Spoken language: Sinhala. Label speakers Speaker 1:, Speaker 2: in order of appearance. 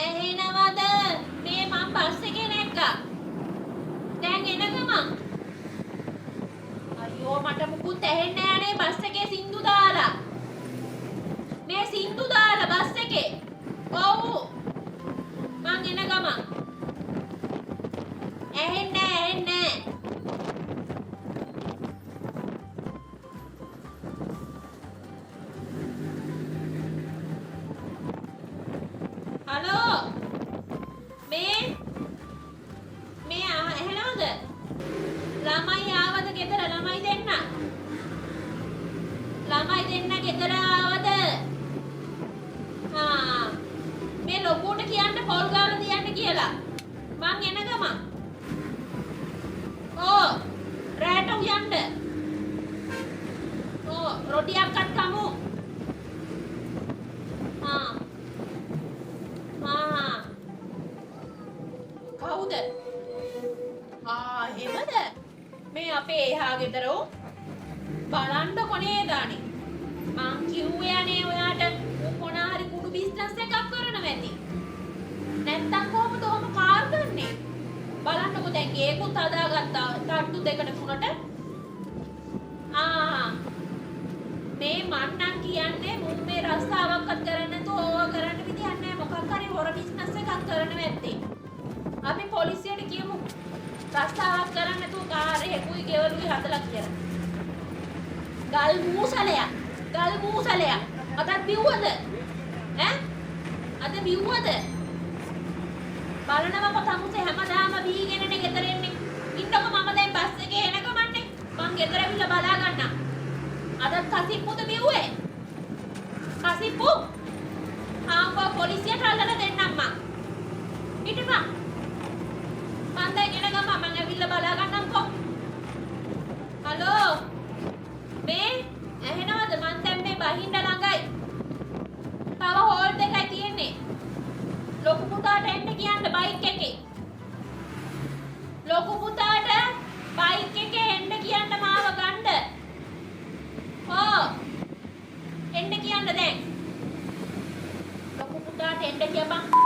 Speaker 1: ඇහෙනවද? මේ මං බස් එකේ නැග්ගා. දැන් එන ගමන්. අයියෝ මට මුකුත් ඇහෙන්නේ නෑනේ බස් එකේ සින්දු දාලා. මේ සින්දු දාලා බස් එකේ. ඔව්. මං එන ගමන්. ඇහෙන්නේ නෑ. හලෝ. මේ ඇහෙනවද? ළමයි ආවද ගෙදර? ළමයි දෙන්න ගෙදර ආවද? මේ ලොකුට කියන්න පොල් ගාලා තියන්න කියලා. මං එන ගමන්. රැට උයන්න. රොටියක් අත් කමු. කවුද? එහෙමද? මේ අපේ එහා ගෙදර බලන්න කොනේ දානේ. මං කිව්වේ අනේ ඔයාට මොන හරි කුඩු බිස්නස් එකක් කරනවා ඇති. නැත්තම් කොහොමද ඔහම කාර් ගන්නේ? බලන්නකෝ දැන් ඒකුත් හදාගත්තා තට්ටු දෙකට තුනට. මේ මන්නම් කියන්නේ මුන් මේ රස්සාවක්වත් කරන්න නැතුව ඕවා කරන්න විදියක් නැහැ. මොකක් හරි හොර බිස්නස් එකක් කරනවා ඇත්තේ. අපි පොලිසියට කියමු. රස්සාවක් කරන්න නැතුව කාර් එකකුයි ගෙවලුයි හදලා කියලා. ගල් මූසලයක්. අද බිව්වද? අද බිව්වද? බලනවම තමුසේ හැමදාම බීගෙනනේ ගෙදර එන්නේ. ඉන්නකො මම දැන් බස් එකේ එන ගමන්නේ. මං ගෙදර ඇවිල්ලා බලා ගන්නම්. අදත් කසිප්පුද බිව්වේ? කසිප්පු? පොලිසියට අල්ලලා දෙන්නම් මං. පිටපන්. මං දැන් එන ගමන් මං ඇවිල්ලා බලා ගන්නම්කෝ. හලෝ. මේ ඇහෙනවද? මං දැන් මේ බහින්න ළඟයි. තව හෝල් දෙකයි තියෙන්නේ. ලොකු පුතාට එන්න කියන්න බයික් එකේ. ලොකු පුතාට බයික් එකේ එන්න කියන්න මාව ගන්න. එන්න කියන්න දැන්. ලොකු පුතාට එන්න කියපන්.